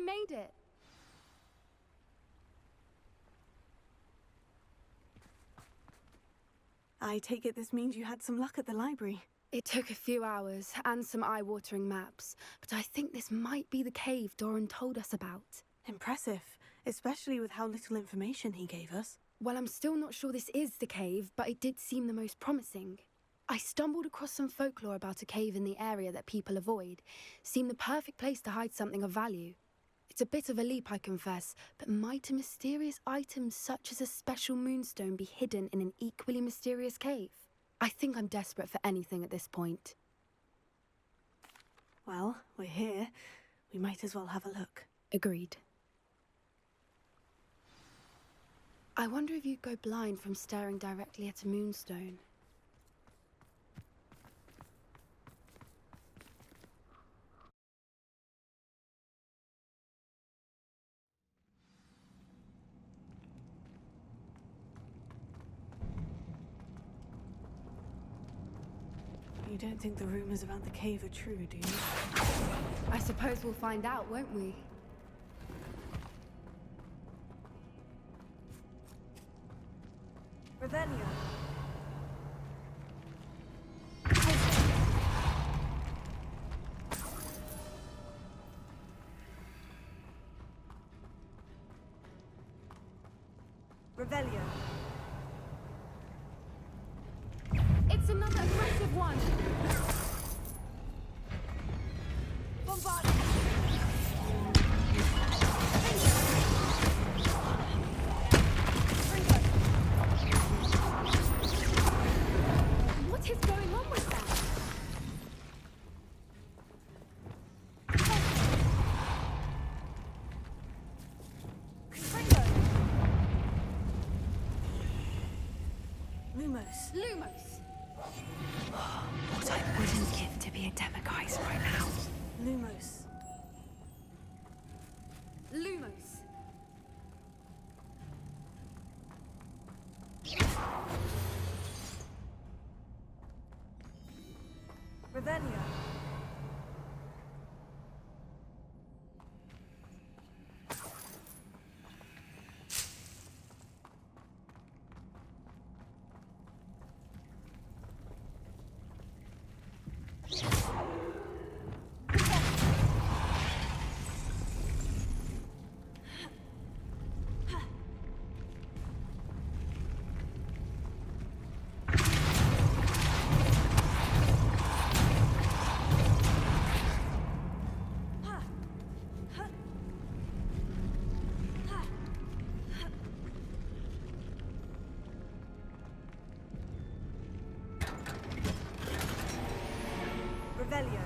made it! I take it this means you had some luck at the library. It took a few hours and some eye-watering maps, but I think this might be the cave Doran told us about. Impressive, especially with how little information he gave us. Well, I'm still not sure this is the cave, but it did seem the most promising. I stumbled across some folklore about a cave in the area that people avoid. Seemed the perfect place to hide something of value. It's a bit of a leap, I confess, but might a mysterious item such as a special moonstone be hidden in an equally mysterious cave? I think I'm desperate for anything at this point. Well, we're here. We might as well have a look. Agreed. I wonder if you'd go blind from staring directly at a moonstone. You don't think the rumors about the cave are true, do you? I suppose we'll find out, won't we? Revelio. Revelio. It's another aggressive one! Bombard! What is going on with that? Lumos. Lumos! What I wouldn't give to be a demiguise right now. Lumos. Lumos! Revelio. Revelio.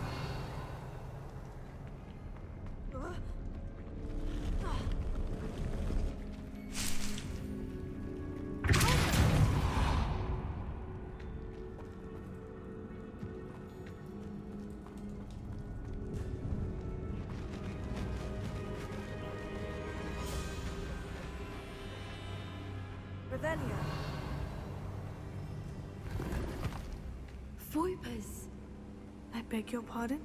Revelio. Voipers! I beg your pardon?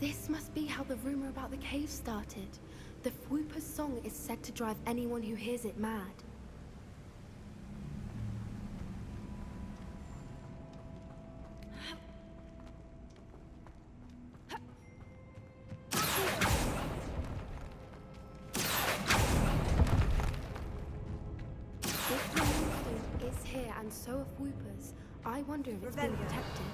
This must be how the rumor about the cave started. The Fwooper's song is said to drive anyone who hears it mad. If the moonstone is here and so are Fwoopers, I wonder if it's been Revelio. protected.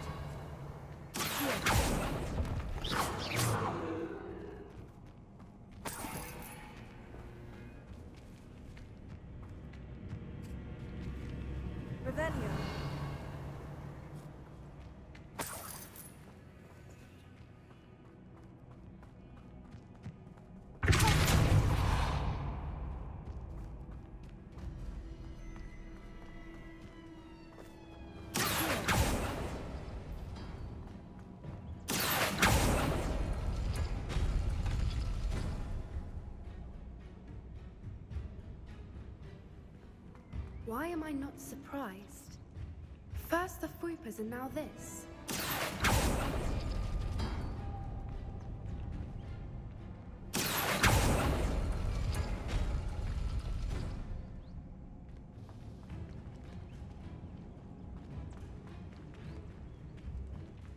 Revelio. Why am I not surprised? First the Fwoopers and now this.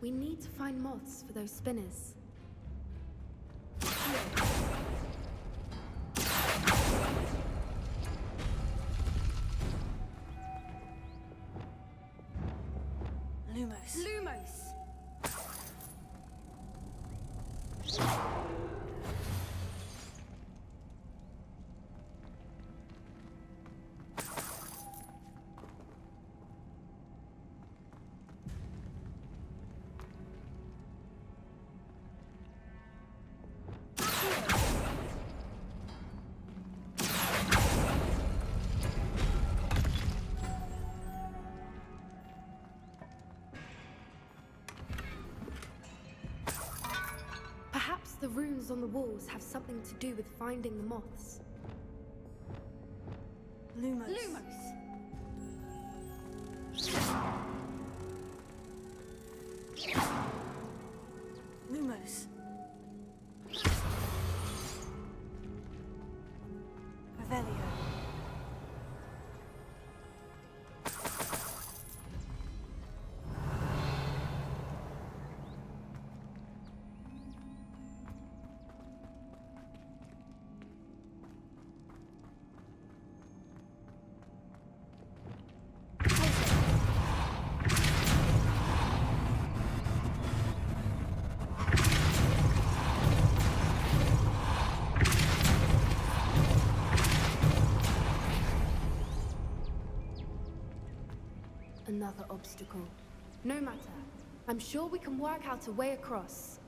We need to find moths for those spinners. Lumos. Lumos! Perhaps the runes on the walls have something to do with finding the moths. Lumos. Lumos! Lumos. Revelio. Another obstacle. No matter. I'm sure we can work out a way across.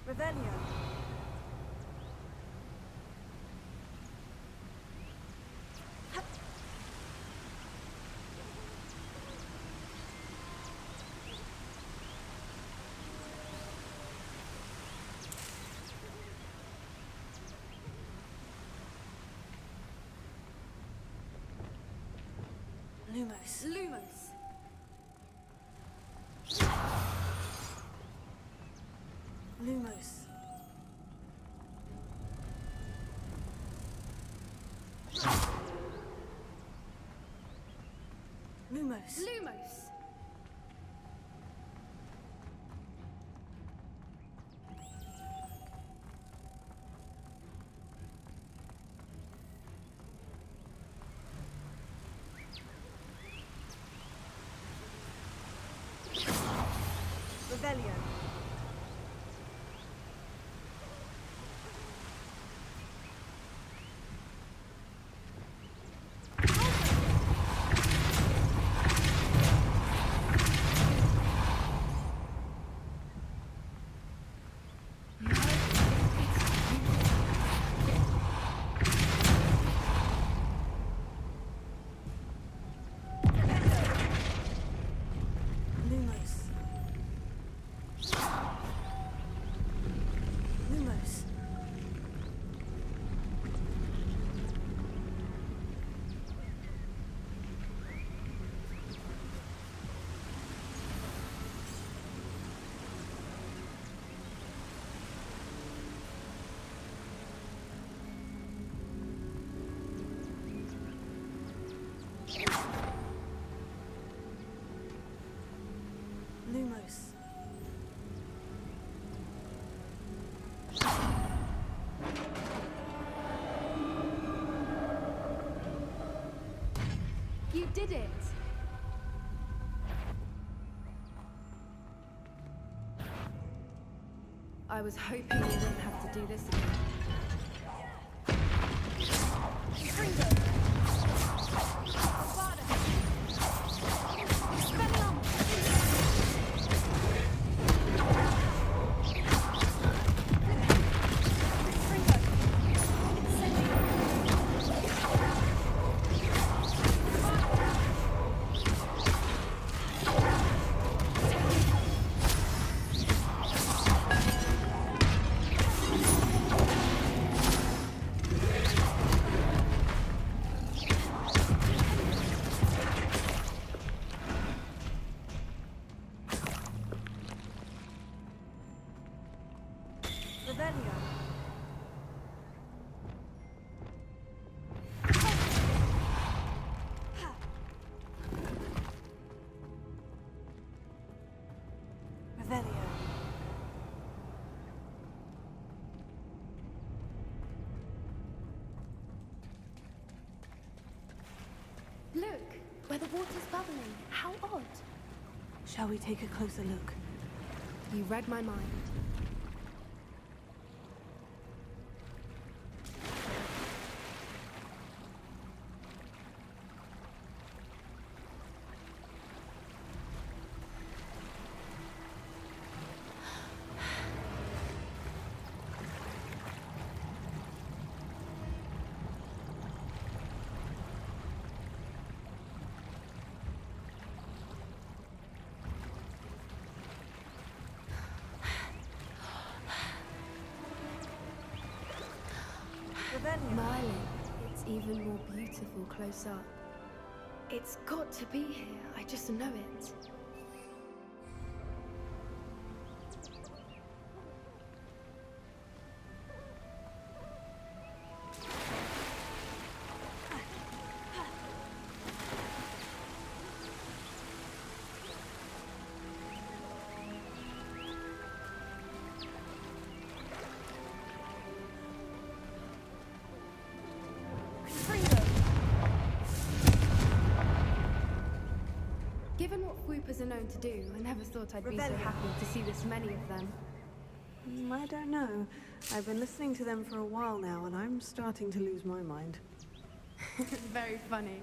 Revelio. Lumos. Lumos! Lumos. Lumos. Lumos! Revelio. Lumos. Lumos. Lumos. You did it! I was hoping we wouldn't have to do this again. Revelio. Revelio. Look, where the water's bubbling. How odd. Shall we take a closer look? You read my mind. Revelio. Merlin, it's even more beautiful close up. It's got to be here, I just know it. Given what Whoopers are known to do, I never thought I'd be so Rebellion. happy to see this many of them. I don't know. I've been listening to them for a while now, and I'm starting to lose my mind. It's very funny.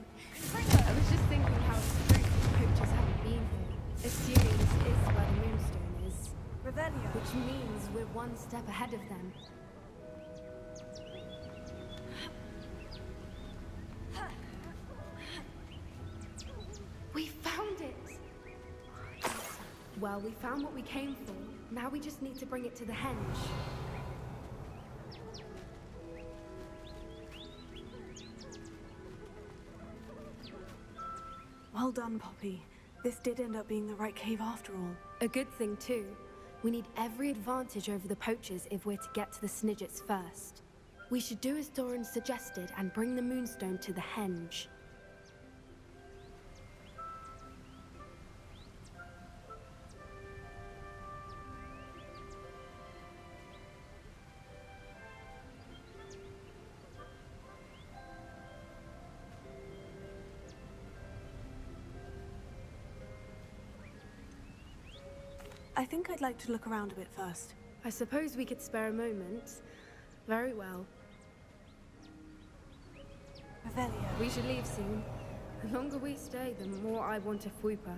I was just thinking how it's true that poachers haven't been here, assuming this is where the Moonstone is, Revelio. which means we're one step ahead of them. We found it! Well, we found what we came for. Now we just need to bring it to the henge. Well done, Poppy. This did end up being the right cave after all. A good thing, too. We need every advantage over the poachers if we're to get to the Snidgets first. We should do as Doran suggested and bring the Moonstone to the henge. I think I'd like to look around a bit first. I suppose we could spare a moment. Very well. Revelio. We should leave soon. The longer we stay, the more I want a Fwooper.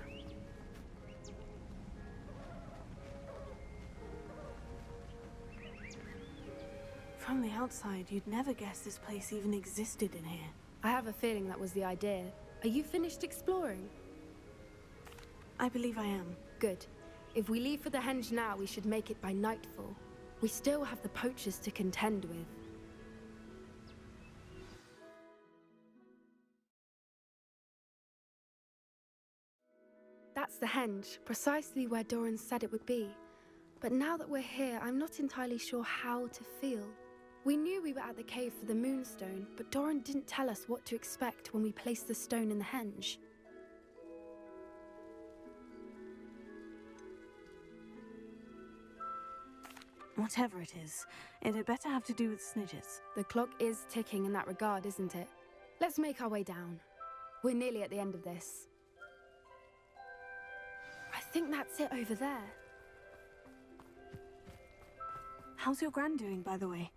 From the outside, you'd never guess this place even existed in here. I have a feeling that was the idea. Are you finished exploring? I believe I am. Good. If we leave for the henge now, we should make it by nightfall. We still have the poachers to contend with. That's the henge, precisely where Doran said it would be. But now that we're here, I'm not entirely sure how to feel. We knew we were at the cave for the Moonstone, but Doran didn't tell us what to expect when we placed the stone in the henge. Whatever it is, it had better have to do with Snidgets. The clock is ticking in that regard, isn't it? Let's make our way down. We're nearly at the end of this. I think that's it over there. How's your gran doing, by the way?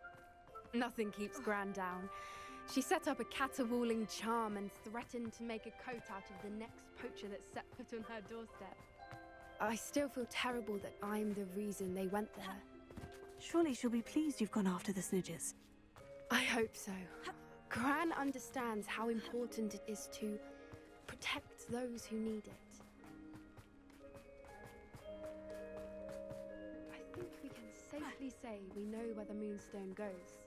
Nothing keeps Gran down. She set up a caterwauling charm and threatened to make a coat out of the next poacher that set foot on her doorstep. I still feel terrible that I'm the reason they went there. Surely she'll be pleased you've gone after the Snidgets. I hope so. Gran understands how important it is to protect those who need it. I think we can safely say we know where the Moonstone goes.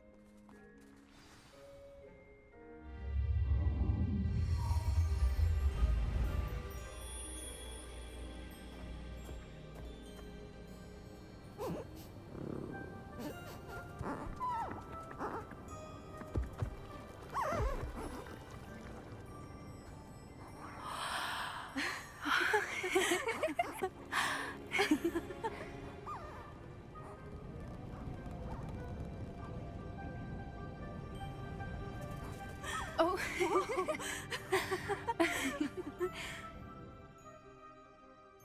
Oh.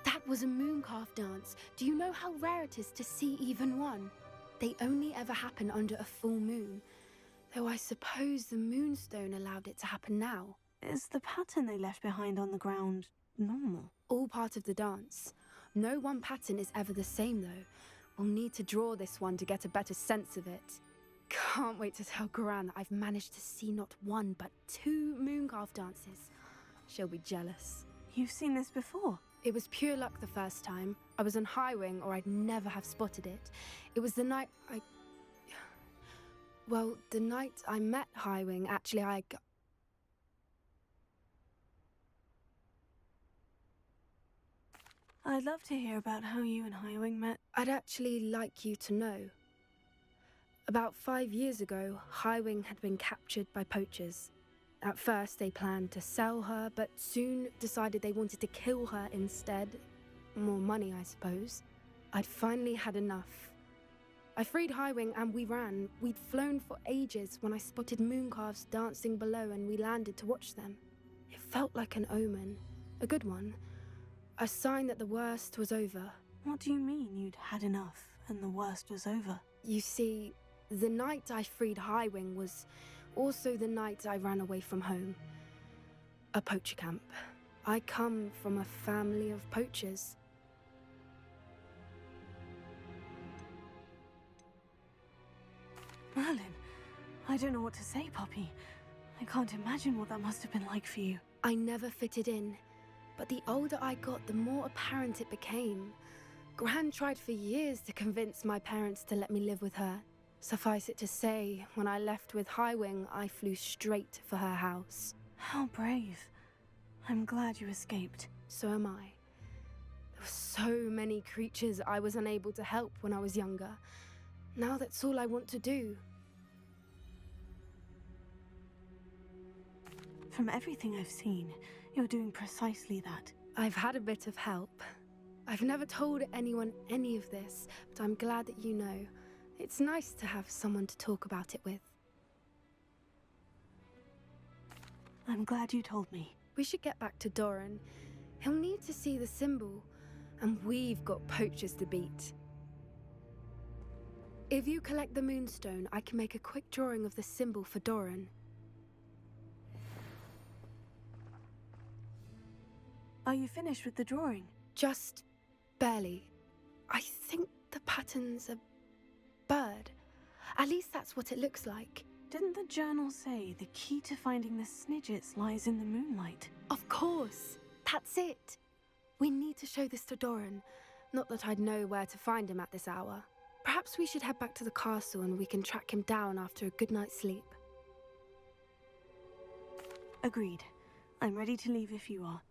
That was a mooncalf dance. Do you know how rare it is to see even one? They only ever happen under a full moon. Though I suppose the moonstone allowed it to happen now. Is the pattern they left behind on the ground normal? All part of the dance. No one pattern is ever the same, though. We'll need to draw this one to get a better sense of it. Can't wait to tell Gran that I've managed to see not one, but 2 mooncalf dances. She'll be jealous. You've seen this before? It was pure luck the first time. I was on Highwing, or I'd never have spotted it. It was the night Well, the night I met Highwing, actually, I'd love to hear about how you and Highwing met. I'd actually like you to know. About 5 years ago, Highwing had been captured by poachers. At first, they planned to sell her, but soon decided they wanted to kill her instead. More money, I suppose. I'd finally had enough. I freed Highwing and we ran. We'd flown for ages when I spotted mooncalves dancing below and we landed to watch them. It felt like an omen. A good one. A sign that the worst was over. What do you mean you'd had enough and the worst was over? You see, the night I freed Highwing was also the night I ran away from home. A poacher camp. I come from a family of poachers. Merlin, I don't know what to say, Poppy. I can't imagine what that must have been like for you. I never fitted in, but the older I got, the more apparent it became. Gran tried for years to convince my parents to let me live with her. Suffice it to say, when I left with Highwing, I flew straight for her house. How brave. I'm glad you escaped. So am I. There were so many creatures I was unable to help when I was younger. Now that's all I want to do. From everything I've seen, you're doing precisely that. I've had a bit of help. I've never told anyone any of this, but I'm glad that you know. It's nice to have someone to talk about it with. I'm glad you told me. We should get back to Doran. He'll need to see the symbol, and we've got poachers to beat. If you collect the moonstone, I can make a quick drawing of the symbol for Doran. Are you finished with the drawing? Just barely. I think the pattern's a bird. At least that's what it looks like. Didn't the journal say the key to finding the Snidgets lies in the moonlight? Of course. That's it. We need to show this to Doran. Not that I'd know where to find him at this hour. Perhaps we should head back to the castle and we can track him down after a good night's sleep. Agreed. I'm ready to leave if you are.